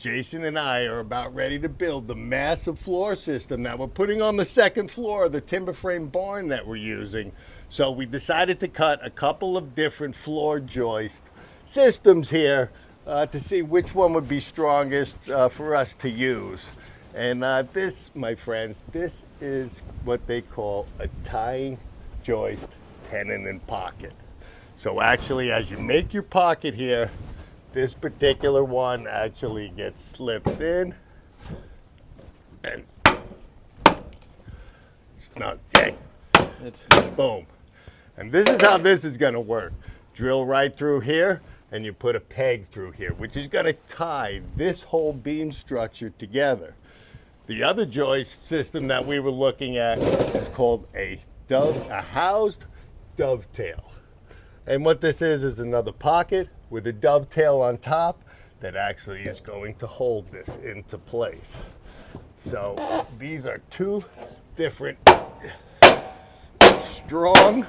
Jason and I are about ready to build the massive floor system that we're putting on the second floor of the timber frame barn that we're using. So we decided to cut a couple of different floor joist systems here to see which one would be strongest for us to use. And this, my friends, this is what they call a tying joist tenon and pocket. So actually, as you make your pocket here, this particular one actually gets slipped in and snug. Okay. Boom. And this is how this is going to work. Drill right through here, and you put a peg through here, which is going to tie this whole beam structure together. The other joist system that we were looking at is called a housed dovetail. And what this is another pocket with a dovetail on top that actually is going to hold this into place. So these are two different strong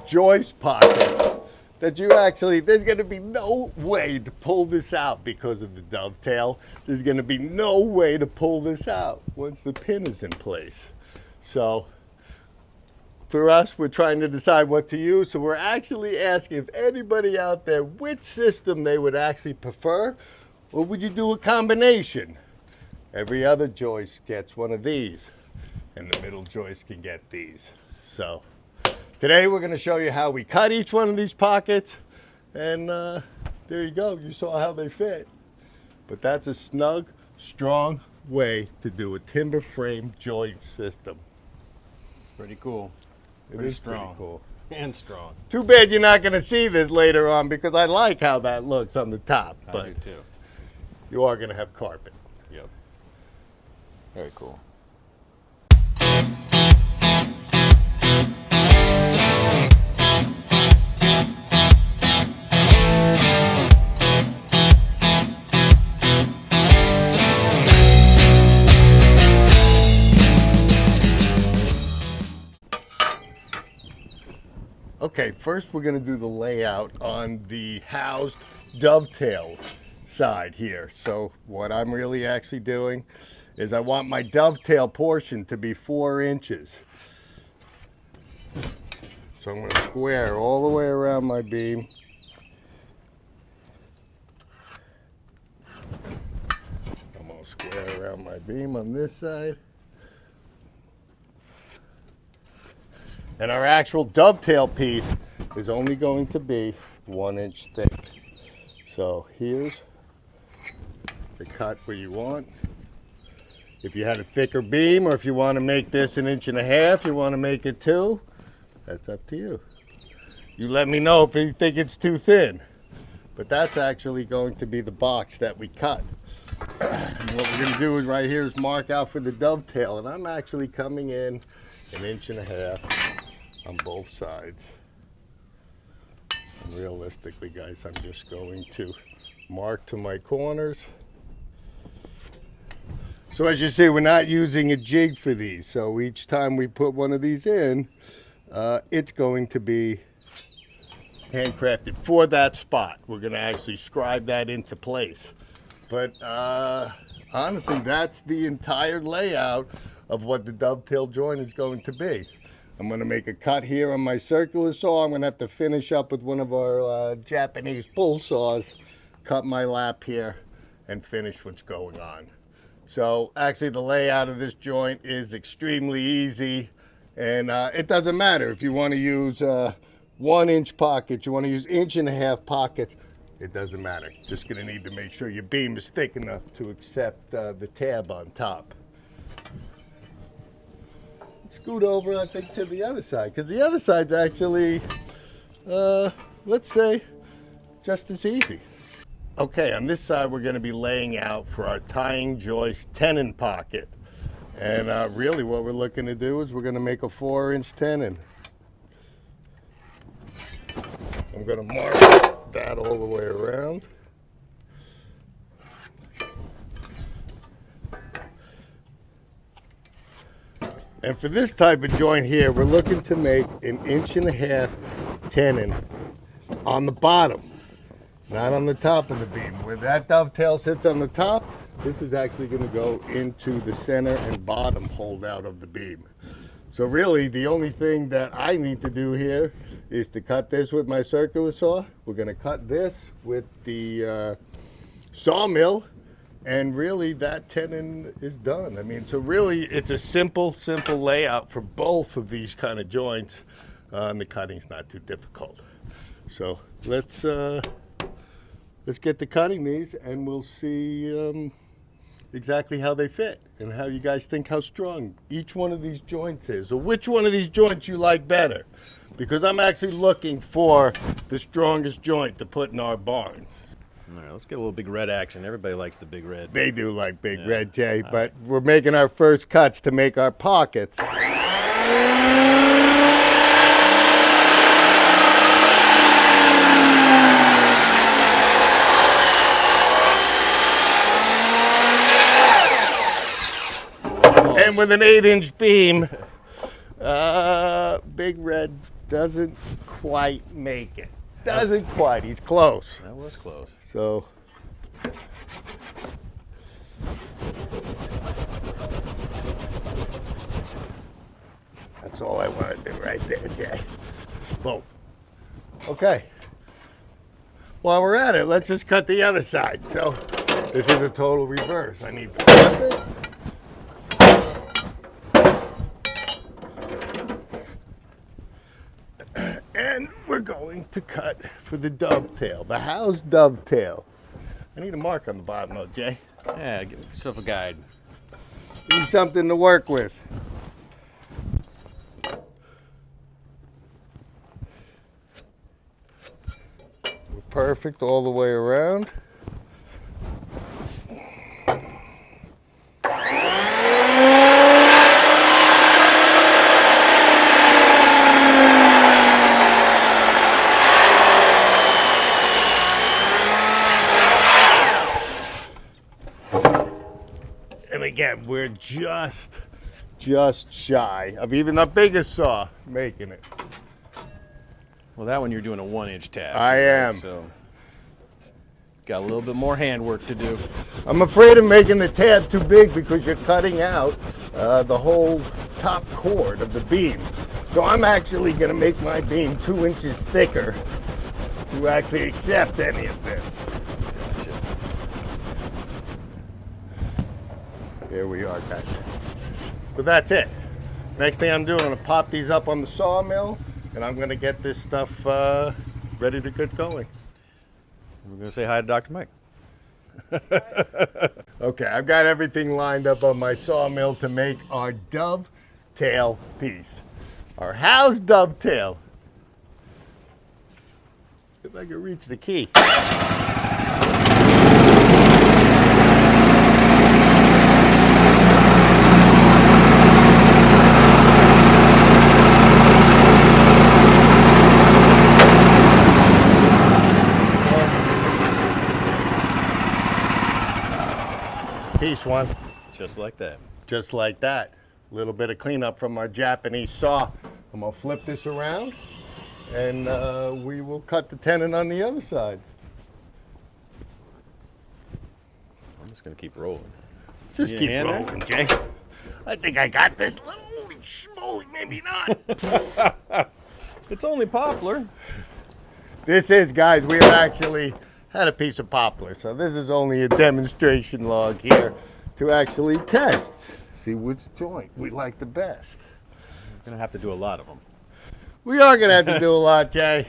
joist pockets that you actually, there's going to be no way to pull this out because of the dovetail. There's going to be no way to pull this out once the pin is in place. So for us, we're trying to decide what to use. So we're actually asking if anybody out there which system they would actually prefer, or would you do a combination? Every other joist gets one of these, and the middle joist can get these. So today we're going to show you how we cut each one of these pockets, and there you go. You saw how they fit. But that's a snug, strong way to do a timber frame joint system. Pretty cool. It is strong. Pretty cool. And strong. Too bad you're not going to see this later on, because I like how that looks on the top. I do too. You are going to have carpet. Yep. Very cool. Okay, first we're going to do the layout on the housed dovetail side here. So what I'm really actually doing is I want my dovetail portion to be 4 inches. So I'm going to square all the way around my beam. I'm going to square around my beam on this side. And our actual dovetail piece is only going to be 1 inch thick. So here's the cut where you want. If you had a thicker beam, or if you want to make this 1.5 inches, you want to make it 2, that's up to you. You let me know if you think it's too thin. But that's actually going to be the box that we cut. And what we're going to do is right here is mark out for the dovetail, and I'm actually coming in 1.5 inches on both sides. And realistically, guys, I'm just going to mark to my corners. So as you see, we're not using a jig for these. So each time we put one of these in, it's going to be handcrafted for that spot. We're going to actually scribe that into place. But honestly, that's the entire layout of what the dovetail joint is going to be. I'm going to make a cut here on my circular saw. I'm going to have to finish up with one of our Japanese pull saws, cut my lap here, and finish what's going on. So actually the layout of this joint is extremely easy, and it doesn't matter if you want to use 1 inch pockets, you want to use 1.5 inch pockets, it doesn't matter. Just going to need to make sure your beam is thick enough to accept the tab on top. Scoot over, I think, to the other side, because the other side's actually, let's say, just as easy. Okay, on this side we're going to be laying out for our tying joist tenon pocket. And really what we're looking to do is we're going to make a 4-inch tenon. I'm going to mark that all the way around. And for this type of joint here, we're looking to make 1.5 inch tenon on the bottom. Not on the top of the beam. Where that dovetail sits on the top, this is actually going to go into the center and bottom holdout of the beam. So really, the only thing that I need to do here is to cut this with my circular saw. We're going to cut this with the sawmill, and really that tenon is done. I mean, so really it's a simple layout for both of these kind of joints, and the cutting's not too difficult. So let's get to cutting these, and we'll see exactly how they fit and how you guys think how strong each one of these joints is, or which one of these joints you like better, because I'm actually looking for the strongest joint to put in our barn. All right, let's get a little big red action. Everybody likes the big red. They do like big red, Jay, but we're making our first cuts to make our pockets. And with an 8-inch beam, Big Red doesn't quite make it. Doesn't quite. He's close. That was close. So, that's all I want to do right there, Jay. Boom. Okay. While we're at it, let's just cut the other side. So, this is a total reverse. I need to flip it. And we're going to cut for the dovetail, the house dovetail. I need a mark on the bottom though, Jay. Yeah, give yourself a guide. Need something to work with. We're perfect all the way around. Again, we're just shy of even the biggest saw making it. Well, that one you're doing a 1-inch tab. I am. So, got a little bit more hand work to do. I'm afraid of making the tab too big because you're cutting out the whole top chord of the beam. So I'm actually going to make my beam 2 inches thicker to actually accept any of this. Here we are, guys. So that's it. Next thing I'm doing, I'm gonna pop these up on the sawmill, and I'm gonna get this stuff ready to get going. We're gonna say hi to Dr. Mike. Okay, I've got everything lined up on my sawmill to make our dovetail piece. Our house dovetail. If I can reach the key. Piece one. Just like that. Just like that. A little bit of cleanup from our Japanese saw. I'm gonna flip this around, and we will cut the tenon on the other side. I'm just gonna keep rolling. Just You keep hand there? rolling, Jay. I think I got this. Holy schmoly, maybe not. It's only poplar. This is, guys, we have actually had a piece of poplar, so this is only a demonstration log here to actually test, see which joint we like the best. We're gonna have to do a lot of them. We are gonna have to do a lot, Jay.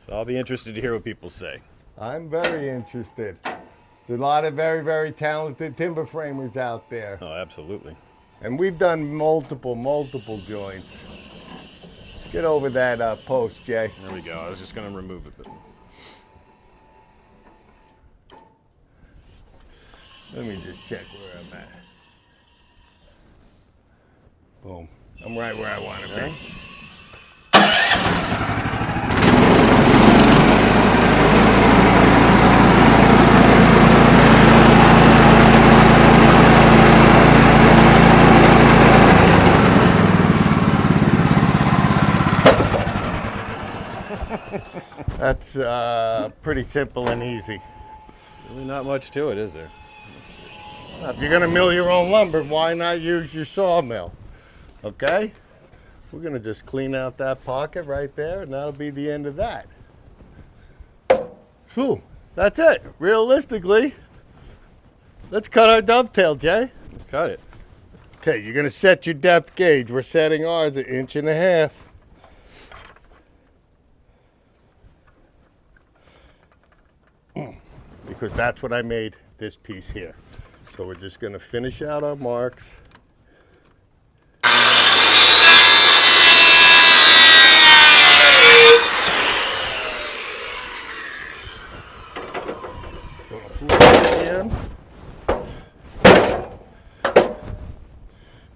So I'll be interested to hear what people say. I'm very interested. There's a lot of very, very talented timber framers out there, Oh, absolutely. and we've done multiple joints. Get over that post, Jay. There we go. I was just gonna remove it, but Let me just check where I'm at. Boom. I'm right where I want to be. That's pretty simple and easy. Really not much to it, is there? If you're gonna mill your own lumber, why not use your sawmill? Okay? We're gonna just clean out that pocket right there, and that'll be the end of that. Whew, that's it. Realistically, let's cut our dovetail, Jay. Cut it. Okay, you're gonna set your depth gauge. We're setting ours 1.5 inches. Because that's what I made this piece here. So we're just gonna finish out our marks.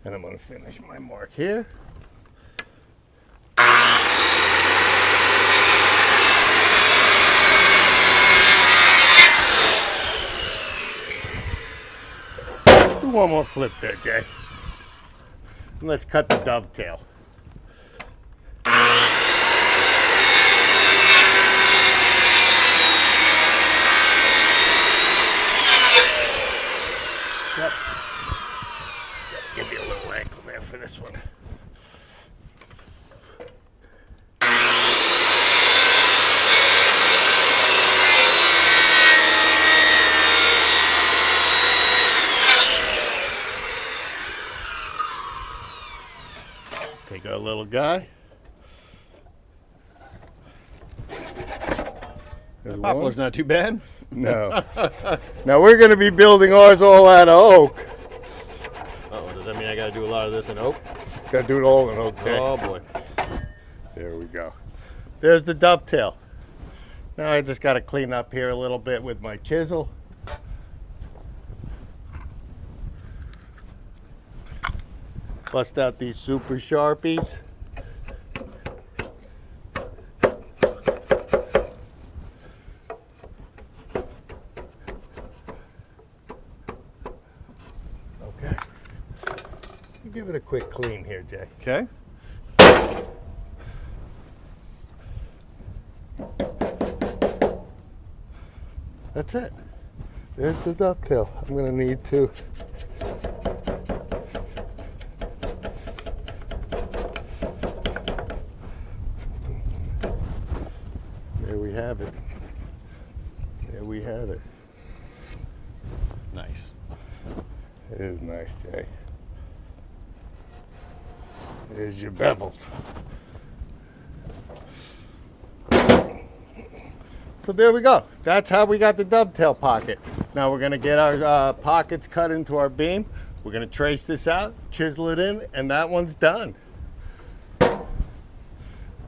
And I'm going to finish my mark here. Do one more flip there, Jay. And let's cut the dovetail. Yep. Give me a little angle there for this one. Take our little guy. There's Poplar's one. not too bad. No. Now we're going to be building ours all out of oak. Uh-oh, does that mean I got to do a lot of this in oak? Got to do it all in oak. Okay. Oh boy. There we go. There's the dovetail. Now I just got to clean up here a little bit with my chisel. Bust out these super Sharpies. Okay. Give it a quick clean here, Jay. Okay. That's it. There's the dovetail. I'm going to need to there we have it. There we have it. Nice. It is nice, Jay. There's your bevels. So there we go. That's how we got the dovetail pocket. Now we're gonna get our pockets cut into our beam. We're gonna trace this out, chisel it in, and that one's done. Oh,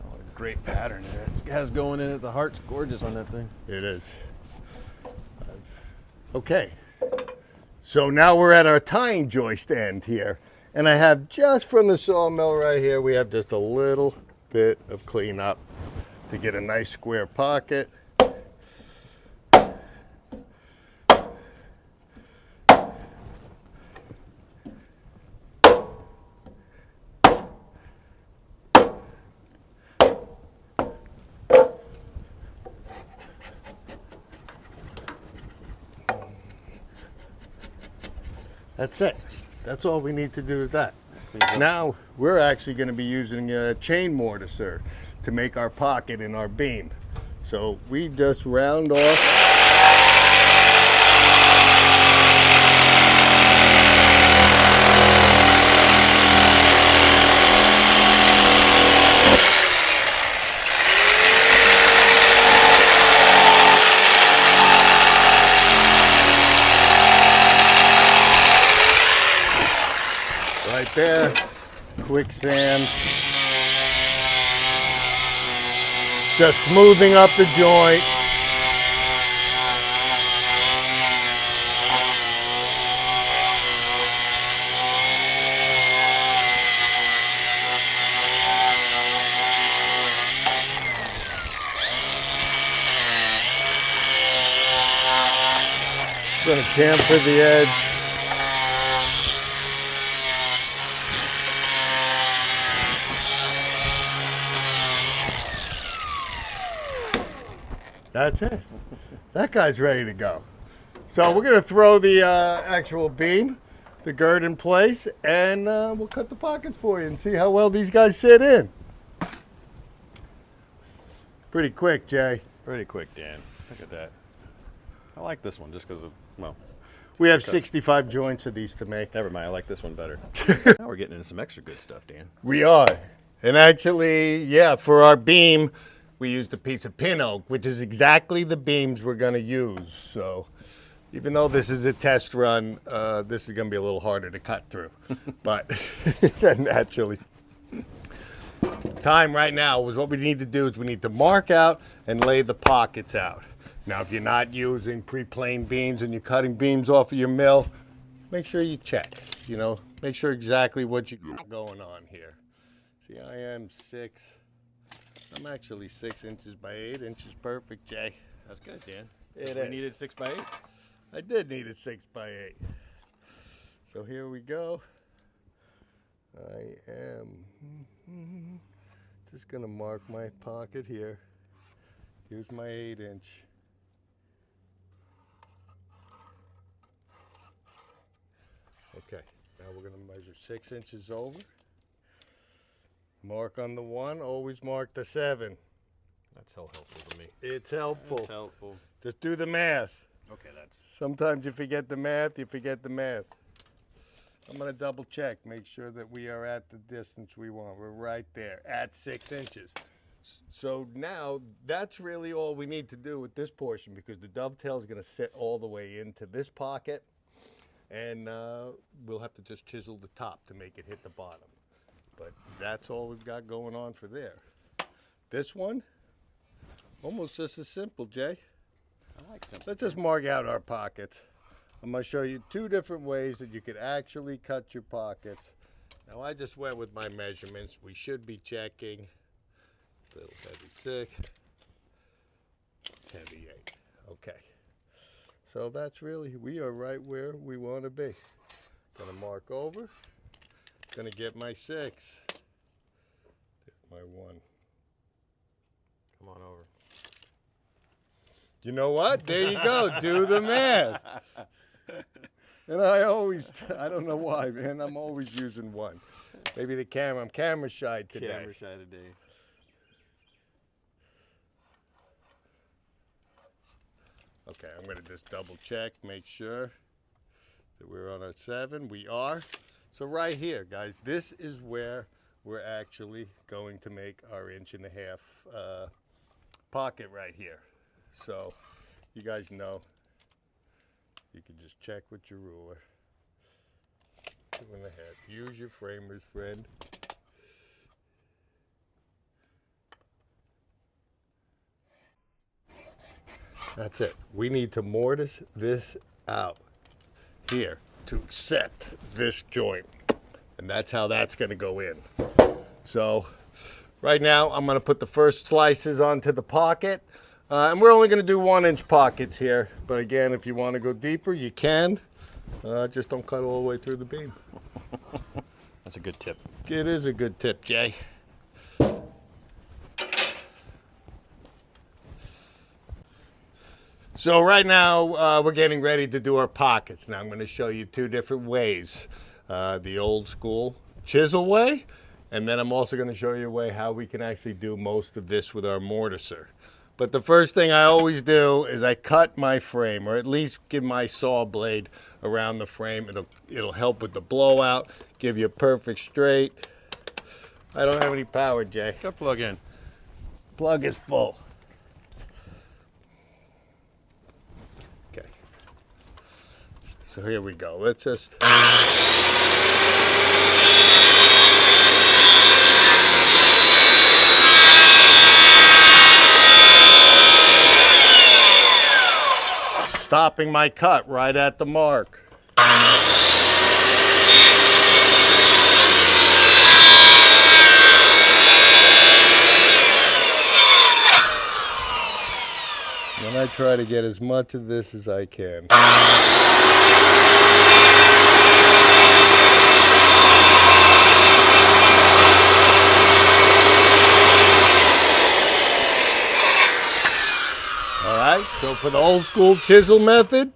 what a great pattern there. This guy's going in at the heart's gorgeous on that thing. It is. Okay. So now we're at our tying joist end here. And I have just from the sawmill right here, we have just a little bit of cleanup to get a nice square pocket. That's it. That's all we need to do with that. Now we're actually going to be using a chain mortiser to make our pocket in our beam. So we just round off. Right there, quicksand. Just smoothing up the joint. Gonna chamfer the edge. That's it. That guy's ready to go. So we're going to throw the actual beam, the gird in place, and we'll cut the pockets for you and see how well these guys sit in. Pretty quick, Jay. Pretty quick, Dan. Look at that. I like this one just because of, well. We have 65 joints of these to make. Never mind, I like this one better. Now we're getting into some extra good stuff, Dan. We are. And actually, yeah, for our beam, we used a piece of pin oak, which is exactly the beams we're going to use. So even though this is a test run, this is going to be a little harder to cut through. But naturally, time right now is what we need to do is we need to mark out and lay the pockets out. Now, if you're not using pre-planed beams and you're cutting beams off of your mill, make sure you check, you know, make sure exactly what you got going on here. See, I am I'm actually 6 inches by 8 inches. Perfect, Jay. That's good, Dan. It We needed 6 by 8. I did need it 6 by 8. So here we go. I am just gonna mark my pocket here. Here's my 8-inch. Okay, now we're gonna measure 6 inches over. Mark on the 1, always mark the 7. That's so helpful to me. It's helpful. That's helpful. Just do the math. Okay, that's. Sometimes you forget the math, you forget the math. I'm gonna double check, make sure that we are at the distance we want. We're right there at 6 inches. So now that's really all we need to do with this portion, because the dovetail is gonna sit all the way into this pocket, and we'll have to just chisel the top to make it hit the bottom. But that's all we've got going on for there. This one, almost just as simple, Jay. I like simple. Let's just mark out our pockets. I'm going to show you 2 different ways that you could actually cut your pockets. Now I just went with my measurements. We should be checking. Little heavy 6, heavy 8. Okay. So that's really, we are right where we want to be. Gonna mark over. Gonna get my 6. Get my 1. Come on over. You know what? There you go. Do the math. And I don't know why, man. I'm always using 1. Maybe the camera. I'm camera shy today. Camera shy today. Okay, I'm going to just double check, make sure that we're on our 7. We are. So right here, guys, this is where we're actually going to make our 1.5-inch pocket right here. So you guys know, you can just check with your ruler. 2.5. Use your framer's friend. That's it. We need to mortise this out here to accept this joint. And that's how that's going to go in. So right now I'm going to put the first slices onto the pocket. And we're only going to do 1-inch pockets here. But again, if you want to go deeper, you can. Just don't cut all the way through the beam. That's a good tip. It is a good tip, Jay. So right now we're getting ready to do our pockets. Now I'm going to show you 2 different ways. The old school chisel way, and then I'm also going to show you a way how we can actually do most of this with our mortiser. But the first thing I always do is I cut my frame, or at least give my saw blade around the frame. It'll help with the blowout, give you a perfect straight. I don't have any power, Jay. Go plug in. Plug is full. Okay. So here we go. Let's just... Stopping my cut right at the mark. Then I try to get as much of this as I can. So for the old school chisel method,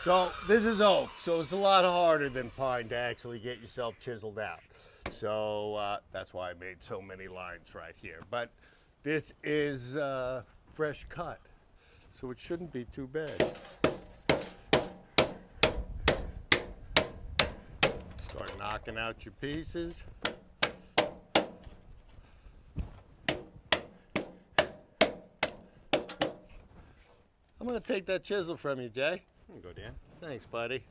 so this is oak, so it's a lot harder than pine to actually get yourself chiseled out. So that's why I made so many lines right here. But this is fresh cut, so it shouldn't be too bad. Start knocking out your pieces. I'm gonna take that chisel from you, Jay. Here you go, Dan. Thanks, buddy.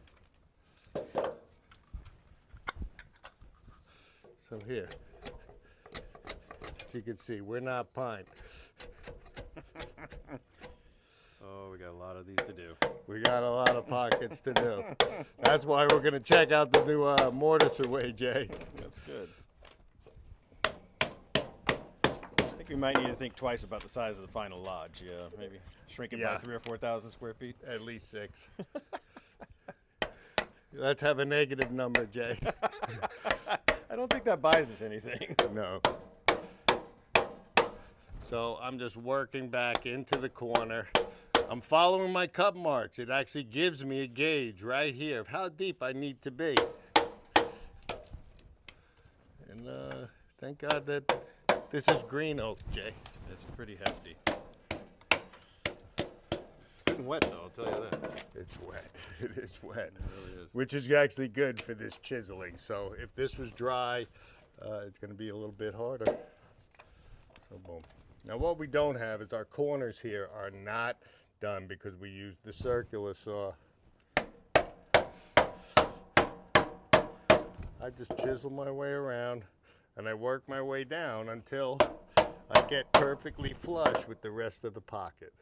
So here, as you can see, we're not pine. Oh, we got a lot of these to do. We got a lot of pockets to do. That's why we're gonna check out the new mortiser way, Jay. That's good. I think we might need to think twice about the size of the final lodge. Yeah, maybe shrink it by 3,000 or 4,000 square feet. At least 6. Let's have a negative number, Jay. I don't think that buys us anything. No. So I'm just working back into the corner. I'm following my cut marks. It actually gives me a gauge right here of how deep I need to be. And thank God that this is green oak, Jay. It's pretty hefty. It's getting wet though, I'll tell you that. It's wet. It is wet. It really is. Which is actually good for this chiseling. So if this was dry, it's going to be a little bit harder. So boom. Now what we don't have is our corners here are not done because we used the circular saw. I just chisel my way around and I work my way down until I get perfectly flush with the rest of the pocket.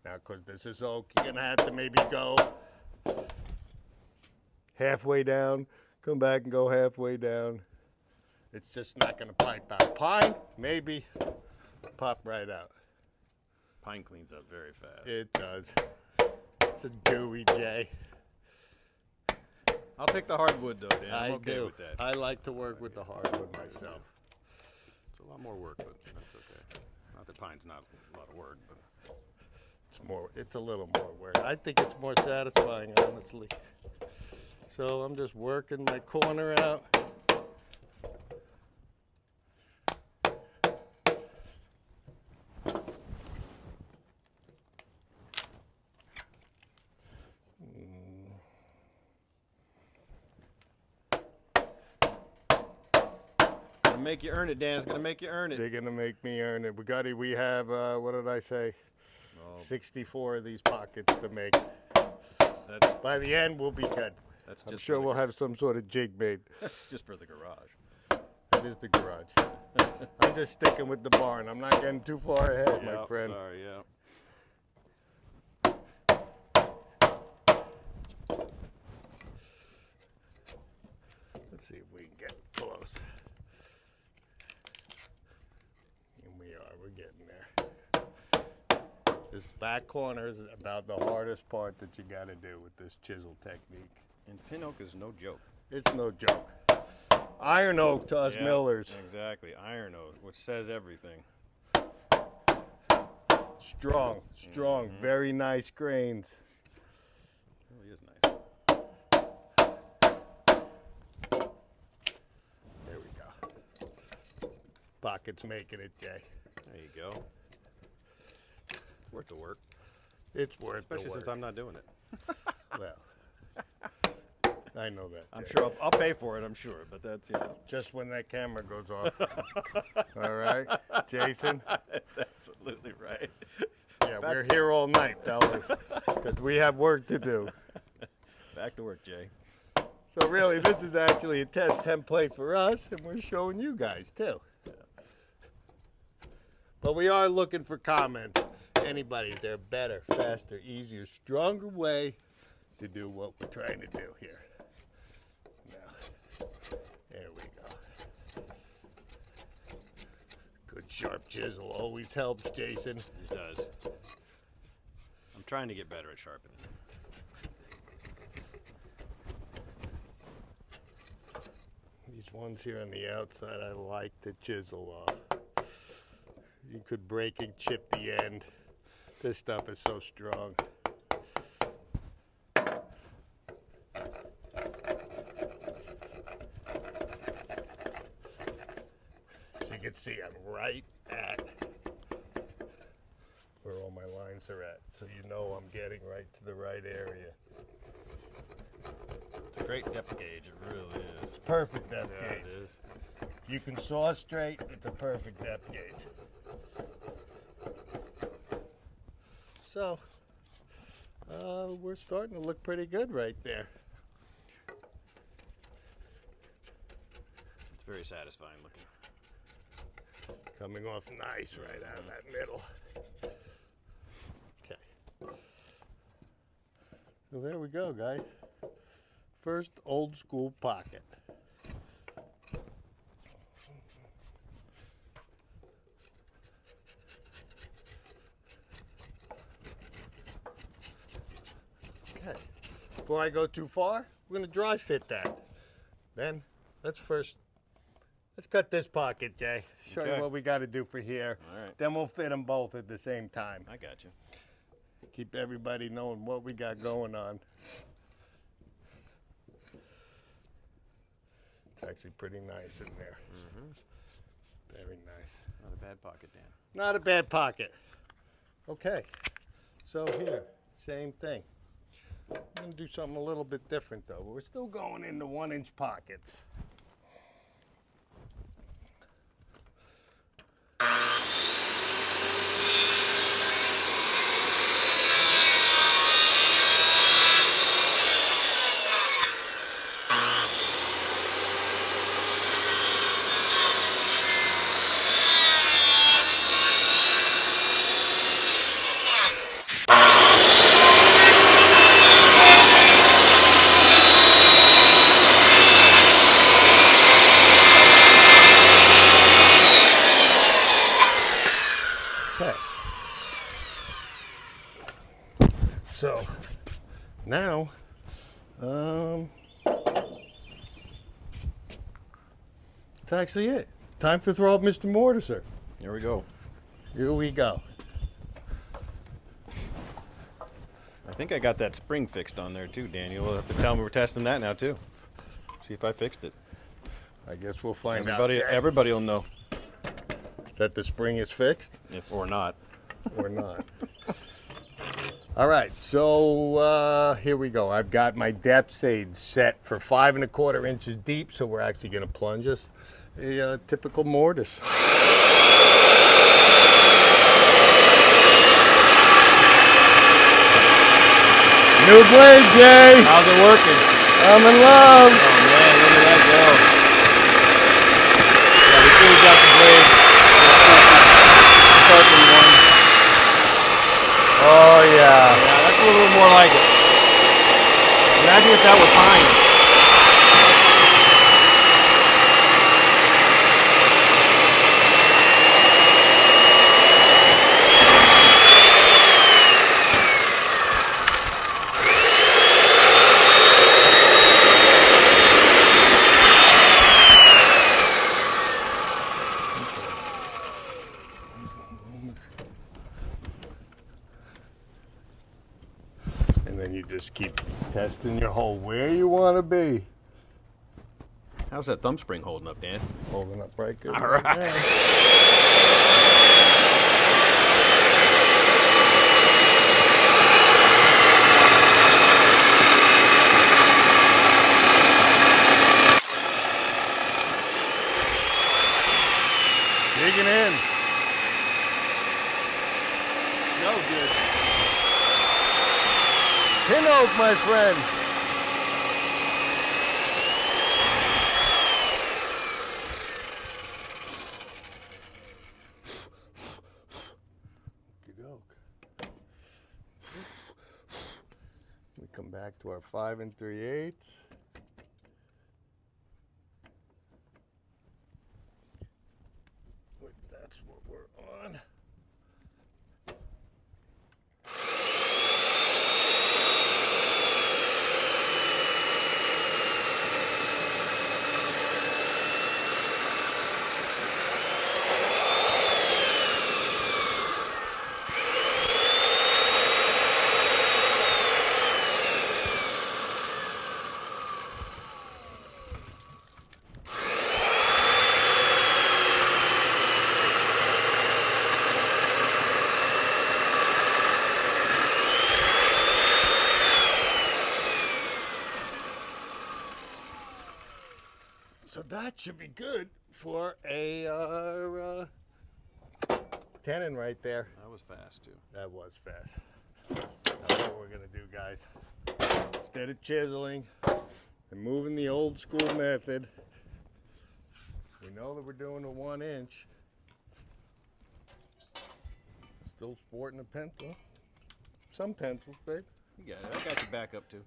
Now, because this is oak, you're going to have to maybe go halfway down, come back and go halfway down. It's just not going to pipe out. Pine, maybe pop right out. Pine cleans up very fast. It does. It's a gooey, Jay. I'll take the hardwood though, Dan. I'm okay do. with that. I like to work with the hardwood myself. It's a lot more work, but that's okay. Not that pine's not a lot of work, but It's a little more work. I think it's more satisfying, honestly. So I'm just working my corner out. gonna make you earn it, Dan. It's gonna make you earn it. They're gonna make me earn it. We have what did I say? 64 of these pockets to make. That's By the end, we'll be good. That's I'm just sure we'll have some sort of jig made. That's just for the garage. That is the garage. I'm just sticking with the barn. I'm not getting too far ahead, my friend. Sorry, yeah. Let's see if we can get close. And we are. We're getting there. This back corner is about the hardest part that you got to do with this chisel technique. And pin oak is no joke. It's no joke. Iron oak to us Yeah, millers. Exactly. Iron oak, which says everything. Strong, very nice grains. It really is nice. There we go. Pocket's making it, Jay. There you go. It's worth the work. It's worth Especially the work. since I'm not doing it. Well, I know that. I'm Jay. sure I'll pay for it, I'm sure, but that's, you know. Just when that camera goes off. All right, Jason? That's absolutely right. Yeah, we're here all night, fellas, because we have work to do. Back to work, Jay. So really, this is actually a test template for us, and we're showing you guys, too. But we are looking for comments. anybody. Is there a better, faster, easier, stronger way to do what we're trying to do here? Now, there we go. Good sharp chisel always helps, Jason. It does. I'm trying to get better at sharpening. These ones here on the outside, I like to chisel off. You could break and chip the end. This stuff is so strong. So you can see I'm right at where all my lines are at. So you know I'm getting right to the right area. It's a great depth gauge, it really is. It's perfect depth gauge. It is. If you can saw straight, it's a perfect depth gauge. So, we're starting to look pretty good right there. It's very satisfying looking. Coming off nice right out of that middle. Okay. So there we go, guys. First old school pocket. Okay. Before I go too far, we're going to dry fit that. Then let's cut this pocket, Jay. Show you Okay. what we got to do for here. All right. Then we'll fit them both at the same time. I got you. Keep everybody knowing what we got going on. It's actually pretty nice in there. Very nice. It's not a bad pocket, Dan. Not a bad pocket. Okay. So here, same thing. I'm going to do something a little bit different though. We're still going into 1-inch pockets. Okay. So now, that's actually it. Time to throw up Mr. Mortiser. Here we go. Here we go. I think I got that spring fixed on there too, Daniel. We'll have to tell me we're testing that now too. See if I fixed it. I guess we'll find Everybody, out Jay, everybody will know, that the spring is fixed if or not. or not. All right, so here we go. I've got my depth gauge set for 5 1/4 inches deep, so we're actually going to plunge us a typical mortise. New blade, Jay. How's it working? I'm in love. Oh man, look at that go. Yeah, we still got the blade. Sharpened one. Oh yeah. Yeah, that's a little more like it. Imagine if that were pine. And then you just keep testing your hole where you want to be. How's that thumb spring holding up, Dan? It's holding up right good. All right. now. Digging in. So good. Pin oak, my friend. Okey-doke. Back to our 5 3/8. That's what we're on. So that should be good for a tenon right there. That was fast too. That was fast. Now what we're gonna do, guys, instead of chiseling and moving the old school method, we know that we're doing a 1 inch. Still sporting a pencil. Some pencils, babe. You got it. I got your back up too.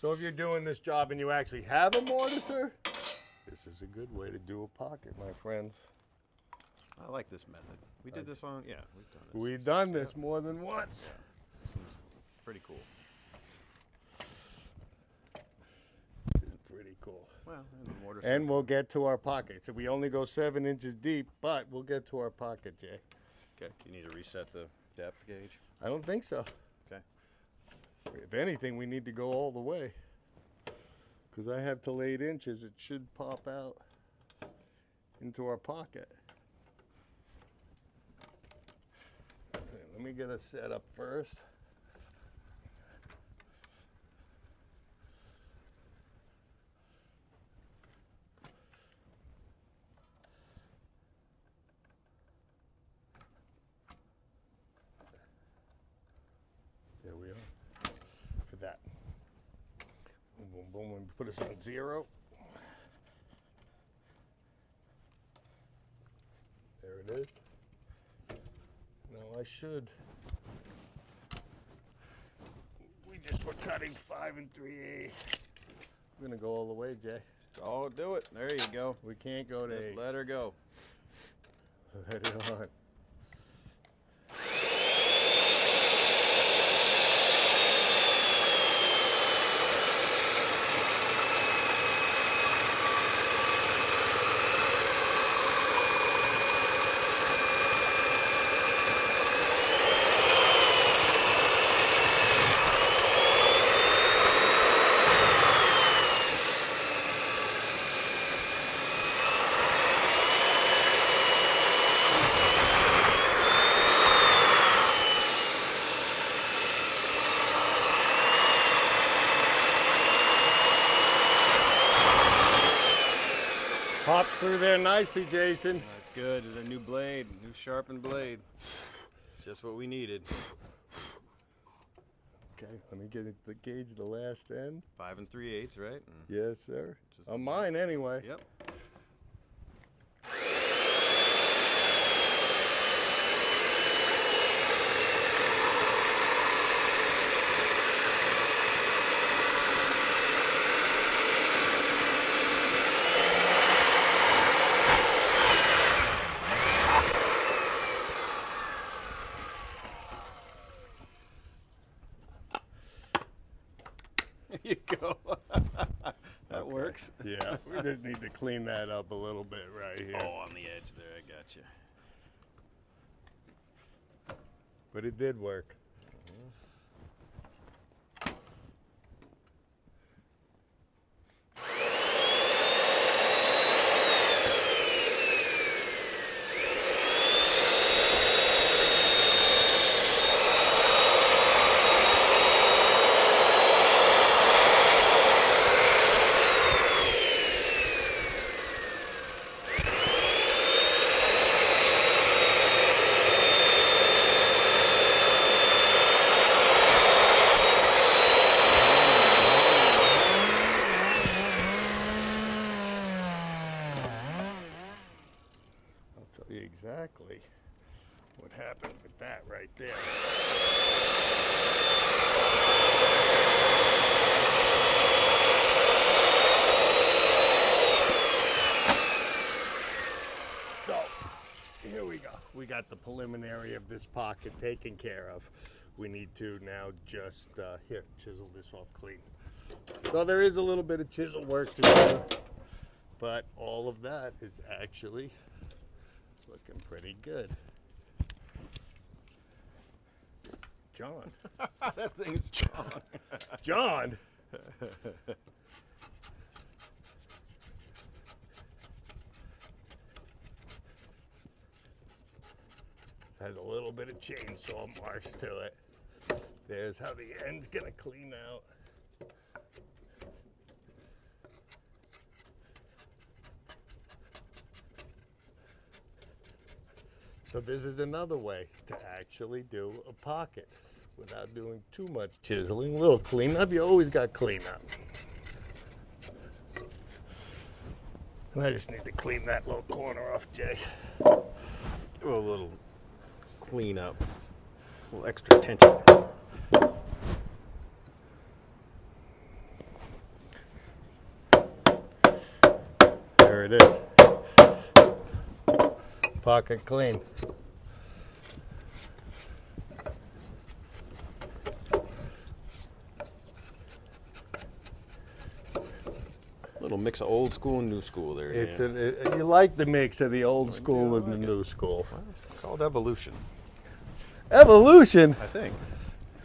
So if you're doing this job and you actually have a mortiser, this is a good way to do a pocket, my friends. I like this method. We did this on, yeah, we've done this. We've done this more than once. Pretty cool. It's pretty cool. Well, and the mortar. And we'll get to our pocket. So we only go 7 inches deep, but we'll get to our pocket, Jay. Okay, do you need to reset the depth gauge? I don't think so. Okay. If anything, we need to go all the way. Because I have till 8 inches, it should pop out into our pocket. Okay, let me get us set up first. There we are. For that. Boom, boom, boom, and put us on 0. There it is. Now I should. We just were cutting 5 3/8. We're gonna go all the way, Jay. Oh, do it. There you go. We can't go to Just 8. let her go. Let it on. Pops through there nicely, Jason. That's good. It's a new blade, new sharpened blade. Just what we needed. Okay, let me get it, the gauge the last end. 5 3/8, right? Yes, sir. Just- On mine, anyway. Yep. There you go. That works. Yeah, we just need to clean that up a little bit right here. Oh, on the edge there, I got you. But it did work. this pocket taken care of. We need to now just, here, chisel this off clean. So there is a little bit of chisel work to do, but all of that is actually looking pretty good. John. That thing's strong. John. Has a little bit of chainsaw marks to it. There's how the end's gonna clean out. So this is another way to actually do a pocket without doing too much chiseling. A little cleanup, you always got cleanup. And I just need to clean that little corner off, Jay. Do a little clean up, a little extra tension. There it is. Pocket clean. Little mix of old school and new school there. It's Dan. you like the mix of the old school and the new school. Well, it's called evolution, Evolution. I think.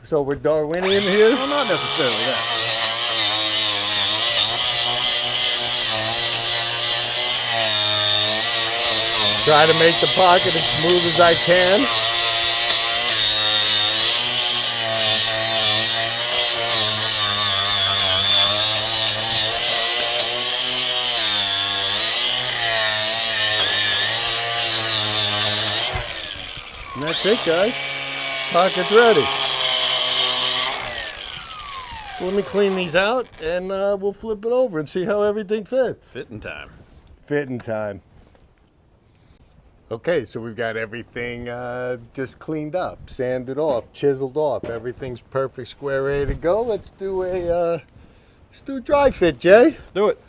So we're Darwinian here? Well, not necessarily that. Try to make the pocket as smooth as I can. And that's it, guys. Pocket's ready. Let me clean these out and we'll flip it over and see how everything fits. Fitting time. Fitting time. Okay, so we've got everything just cleaned up, sanded off, chiseled off. Everything's perfect, square, ready to go. Let's do a dry fit, Jay. Let's do it.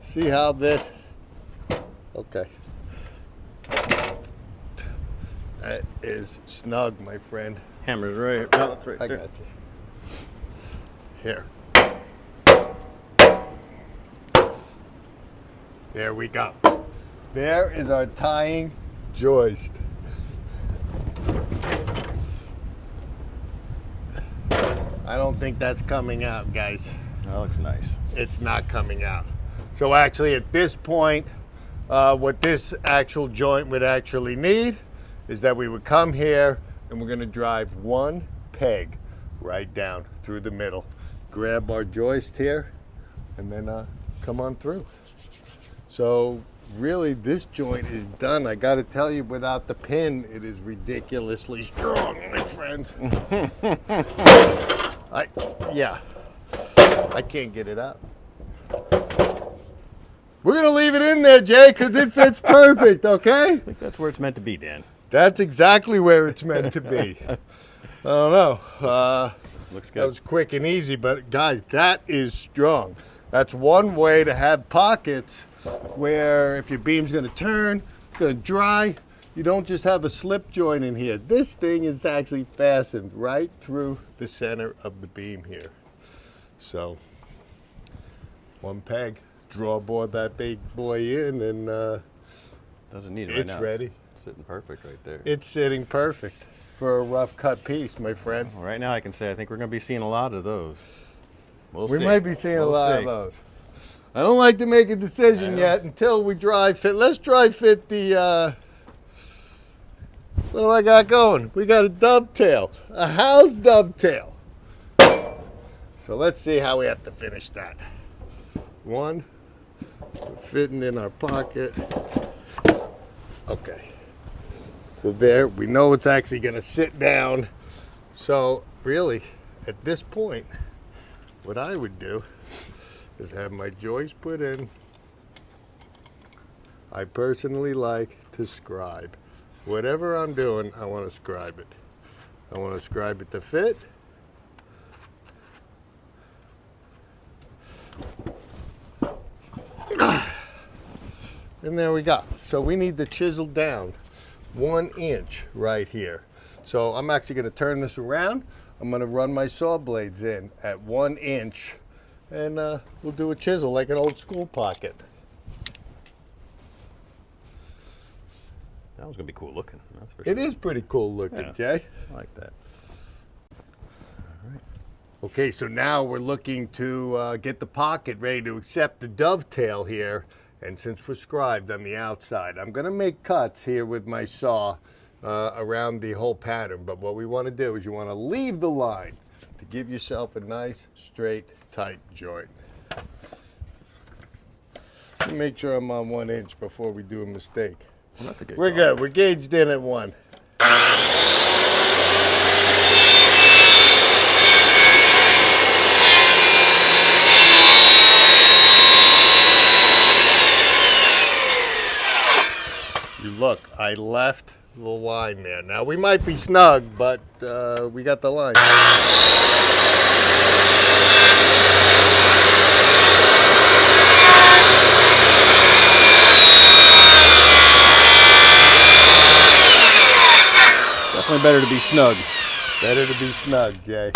See how that. Okay. That is snug, my friend. Hammer's right. No, it's right I there. got you. Here. There we go. There is our tying joist. I don't think that's coming out, guys. That looks nice. It's not coming out. So actually at this point, what this actual joint would actually need is that we would come here and we're gonna drive one peg right down through the middle. Grab our joist here and then come on through. So really this joint is done. I gotta tell you, without the pin, it is ridiculously strong, my friends. I can't get it out. We're gonna leave it in there, Jay, because it fits perfect, okay? I think that's where it's meant to be, Dan. That's exactly where it's meant to be. I don't know. Looks good. That was quick and easy, but guys, that is strong. That's one way to have pockets where if your beam's gonna turn, it's gonna dry, you don't just have a slip joint in here. This thing is actually fastened right through the center of the beam here. So, one peg, draw board that big boy in, and Doesn't need it right it's now. ready. It's sitting perfect right there. It's sitting perfect for a rough cut piece, my friend. Well, right now I can say I think we're going to be seeing a lot of those. We'll We see. might be seeing a We'll lot see. of those. I don't like to make a decision yet until we dry fit. Let's dry fit the, what do I got going? We got a dovetail, a house dovetail. So let's see how we have to finish that. One, fitting in our pocket. Okay. So there, we know it's actually gonna sit down. So really, at this point, what I would do is have my joist put in. I personally like to scribe. Whatever I'm doing, I want to scribe it. I want to scribe it to fit. And there we go. So we need to chisel down 1 inch right here. So I'm actually going to turn this around. I'm going to run my saw blades in at 1 inch, and we'll do a chisel like an old school pocket. That one's gonna be cool looking. That's for sure. It is pretty cool looking, Yeah. Jay. I like that. Okay, so now we're looking to get the pocket ready to accept the dovetail here. And since we're scribed on the outside, I'm gonna make cuts here with my saw around the whole pattern. But what we wanna do is you wanna leave the line to give yourself a nice, straight, tight joint. Let me make sure I'm on 1 inch before we do a mistake. Well, that's a good We're call. good, we're gauged in at 1. You look, I left the line there. Now we might be snug, but we got the line. Definitely better to be snug. Better to be snug, Jay.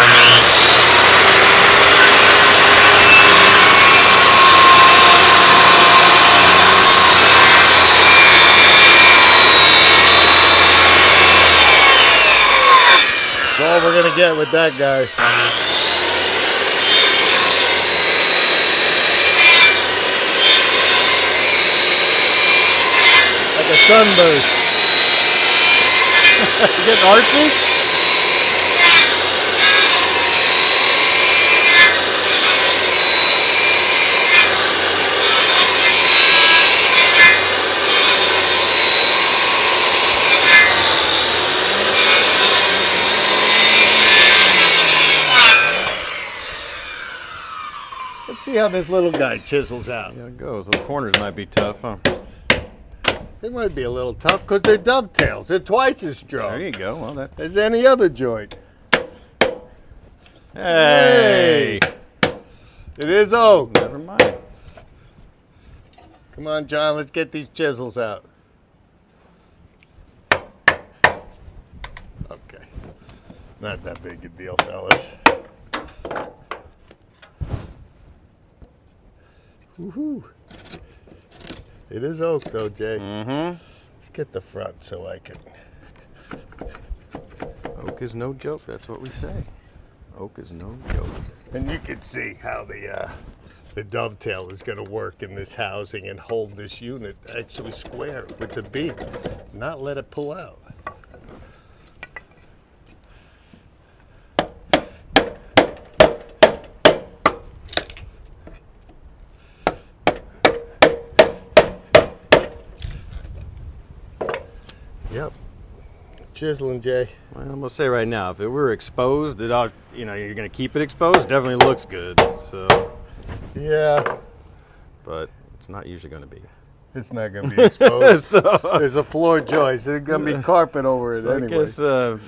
That's all we're gonna get with that guy. Like a sunburst. You getting artsy? Let's see how this little guy chisels out. Yeah, it goes. Those corners might be tough, huh? They might be a little tough because they're dovetails. They're twice as strong There you go. Well, that. as any other joint. Hey! It is oak. Never mind. Come on, John, let's get these chisels out. Okay. Not that big a deal, fellas. Woohoo. It is oak, though, Jay. Mm-hmm. Let's get the front so I can. Oak is no joke. That's what we say. Oak is no joke. And you can see how the dovetail is going to work in this housing and hold this unit actually square with the beam, not let it pull out. Yep. Chiseling, Jay. Well, I'm gonna say right now, if it were exposed, it ought, you know, you're gonna keep it exposed. It definitely looks good. So, Yeah. but it's not usually gonna be. It's not going to be exposed. so, There's a floor joist. There's going to be carpet over it so anyway. I guess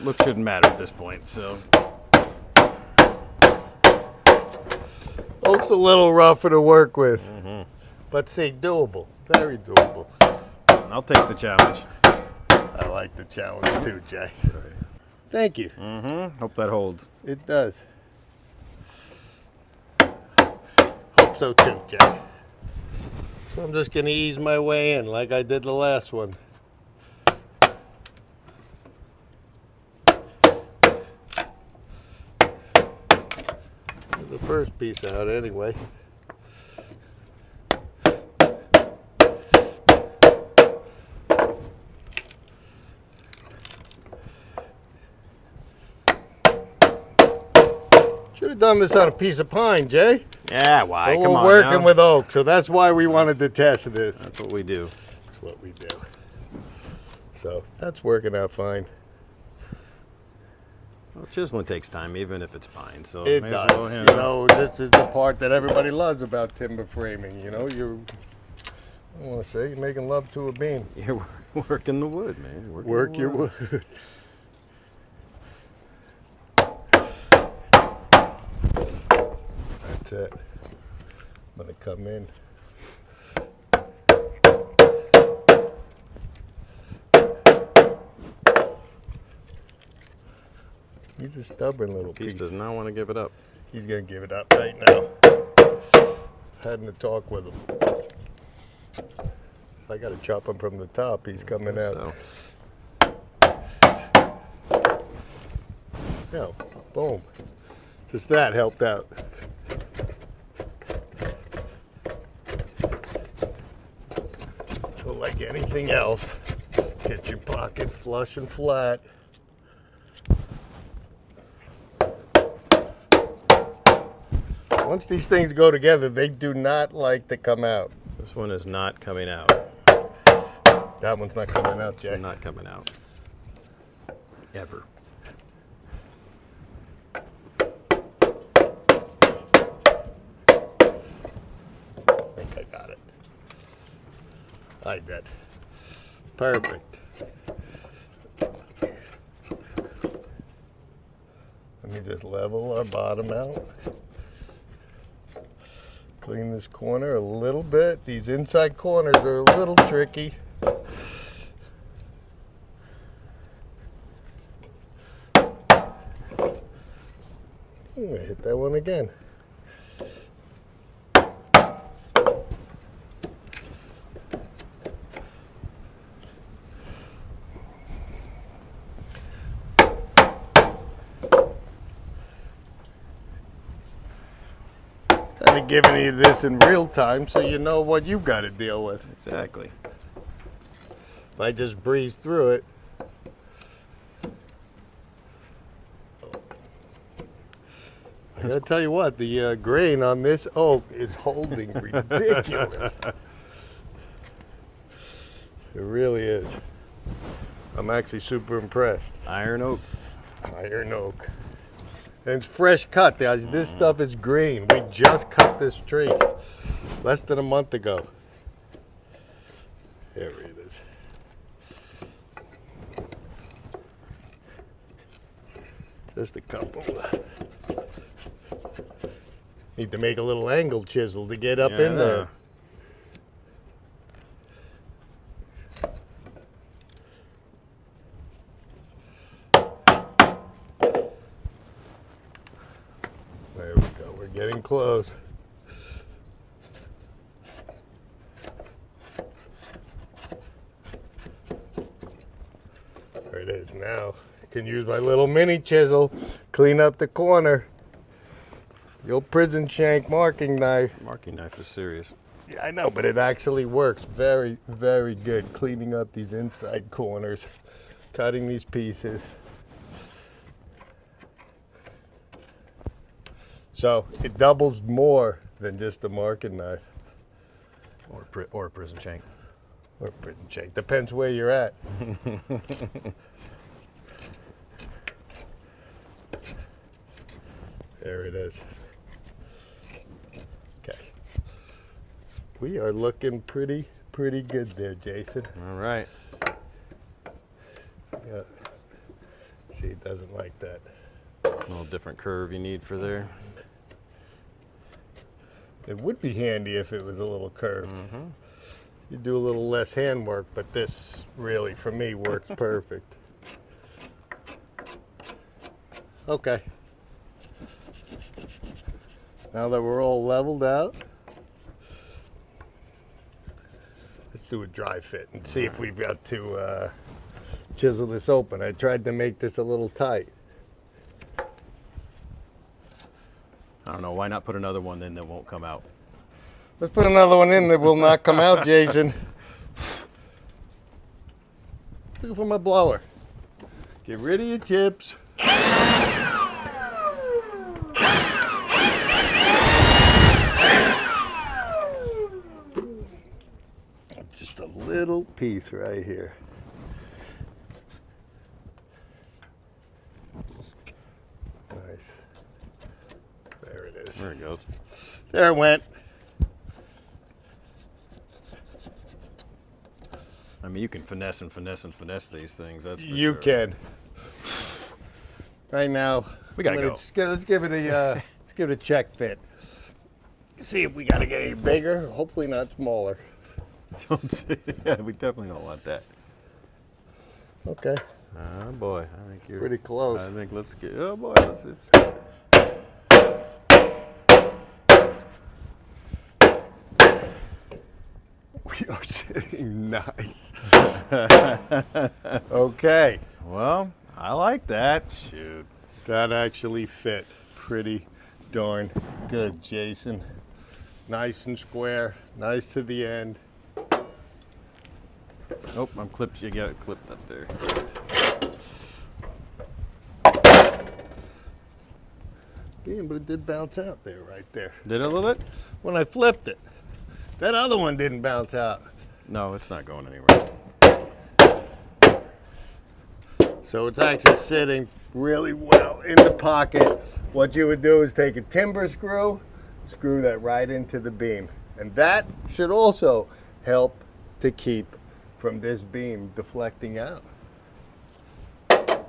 look shouldn't matter at this point. So, Oak's a little rougher to work with, mm-hmm. but see, doable. Very doable. I'll take the challenge. I like the challenge too, Jay. Thank you. Mm-hmm. Hope that holds. It does. Hope so too, Jay. So I'm just going to ease my way in like I did the last one. Get the first piece out anyway. Should have done this on a piece of pine, Jay. Yeah, why? But Come we're on working now. with oak, so that's why we wanted to test this. That's what we do. That's what we do. So that's working out fine. Well, chiseling takes time, even if it's pine. So It may as does. well, You know, this is the part that everybody loves about timber framing. You know, I don't want to say you're making love to a beam. You're working the wood, man. Working Work the your wood. wood. That's it. I'm gonna come in. He's a stubborn little Piece piece. does not want to give it up. He's gonna give it up right now. Having to talk with him. If I gotta chop him from the top, he's coming out. So, Yeah, boom. Just that helped out. So like anything else, get your pocket flush and flat. Once these things go together, they do not like to come out. this one is not coming out. That one's not coming out, Jay. It's not coming out. Ever. I think I got it. I did. Perfect. Let me just level our bottom out. Clean this corner a little bit. These inside corners are a little tricky. I'm gonna hit that one again. Kind of giving you this in real time so you know what you've got to deal with. Exactly. If I just breeze through it. I gotta tell you what, the grain on this oak is holding ridiculous. It really is. I'm actually super impressed. Iron oak. Iron oak. And it's fresh cut, guys. This stuff is green. We just cut this tree less than a month ago. There it is. Just a couple. Need to make a little angle chisel to get up in there. There we go. We're getting close. There it is now. I can use my little mini chisel, clean up the corner. The old prison shank marking knife. Marking knife is serious. Yeah, I know, but it actually works very, very good. Cleaning up these inside corners, cutting these pieces. So it doubles more than just a marking knife. Or a prison shank. Or prison shank. Depends where you're at. There it is. Okay. We are looking pretty good there, Jason. All right. Yeah. See, it doesn't like that. A little different curve you need for there. It would be handy if it was a little curved. You do a little less handwork, but this really, for me, works perfect. Okay. Now that we're all leveled out, let's do a dry fit and see if we've got to chisel this open. I tried to make this a little tight. I don't know, why not put another one in that won't come out? Let's put another one in that will not come out, Jason. Look for my blower. Get rid of your chips. Just a little piece right here. Nice. There it is. There it goes. There it went. I mean, you can finesse and finesse and finesse these things. That's for You sure. can. Right now, We gotta go. let's give it a let's give it a check fit. See if we gotta get any bigger. Hopefully not smaller. Yeah, we definitely don't want that. Okay. Oh boy, I think you're Pretty close. I think let's get. Oh boy, it's We are sitting nice. Okay. Well, I like that. Shoot. That actually fit pretty darn good, Jason. Nice and square, nice to the end. Oh, I'm clipped. You got it clipped up there. Yeah, but it did bounce out there, right there. Did it a little bit? When I flipped it. That other one didn't bounce out. No, it's not going anywhere. So it's actually sitting really well in the pocket. What you would do is take a timber screw, screw that right into the beam. And that should also help to keep from this beam deflecting out. I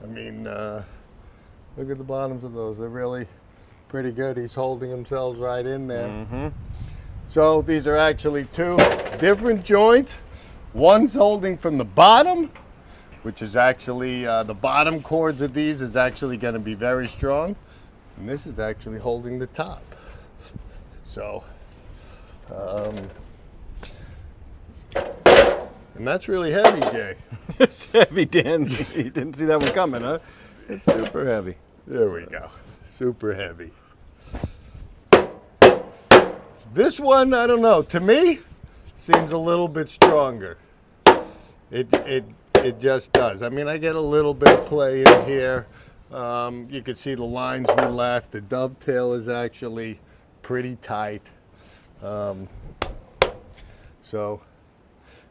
mean, look at the bottoms of those. They're really pretty good. He's holding himself right in there. Mm-hmm. So these are actually two different joints. One's holding from the bottom, which is actually, the bottom chords of these is actually going to be very strong. And this is actually holding the top. So, and that's really heavy, Jay. It's heavy, Dan. You didn't see that one coming, huh? It's super heavy. There we go. Super heavy. This one, I don't know. To me, seems a little bit stronger. It just does. I mean, I get a little bit of play in here. You can see the lines we left. The dovetail is actually pretty tight. So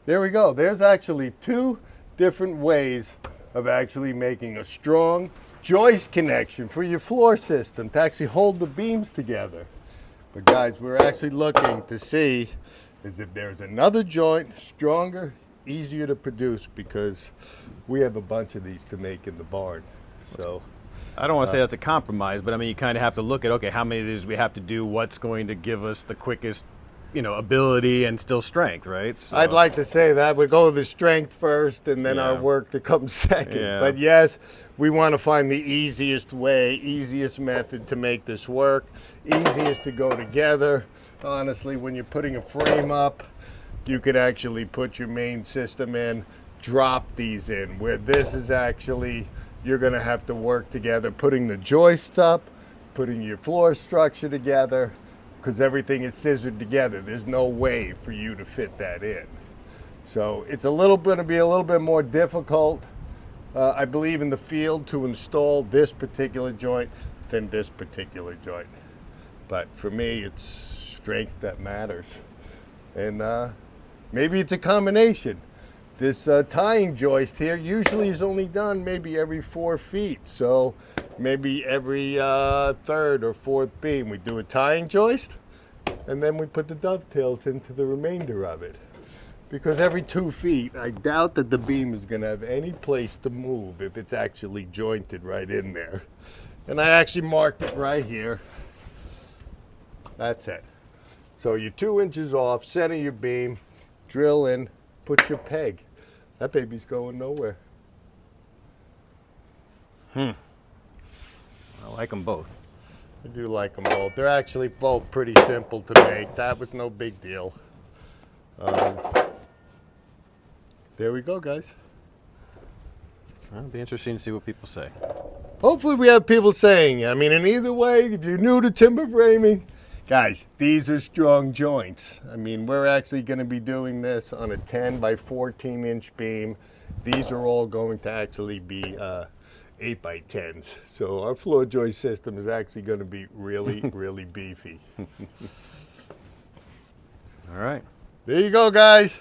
there we go. There's actually two different ways of actually making a strong joist connection for your floor system to actually hold the beams together. But guys, we're actually looking to see is if there's another joint, stronger, easier to produce, because we have a bunch of these to make in the barn. So I don't want to say that's a compromise, but I mean, you kind of have to look at, okay, how many of these we have to do, what's going to give us the quickest, you know, ability and still strength, right? So, I'd like to say that we go with the strength first and then our Yeah. work to come second. Yeah. But yes, we want to find the easiest way, easiest method to make this work, easiest to go together. Honestly, when you're putting a frame up, you could actually put your main system in, drop these in, where this is actually, you're going to have to work together, putting the joists up, putting your floor structure together, because everything is scissored together. There's no way for you to fit that in. So it's going to be a little bit more difficult, I believe, in the field to install this particular joint than this particular joint. But for me, it's strength that matters. And maybe it's a combination. This tying joist here usually is only done maybe every 4 feet. So maybe every third or fourth beam we do a tying joist, and then we put the dovetails into the remainder of it. Because every 2 feet, I doubt that the beam is going to have any place to move if it's actually jointed right in there. And I actually marked it right here. That's it. So you're 2 inches off, center your beam, drill in, put your peg. That baby's going nowhere. I like them both. I do like them both. They're actually both pretty simple to make. That was no big deal. There we go, guys. Well, it'll be interesting to see what people say. Hopefully we have people saying, I mean, in either way, if you're new to timber framing, guys, these are strong joints. I mean, we're actually going to be doing this on a 10 by 14 inch beam. These are all going to actually be 8 by 10s. So our floor joist system is actually going to be really, really beefy. All right. There you go, guys.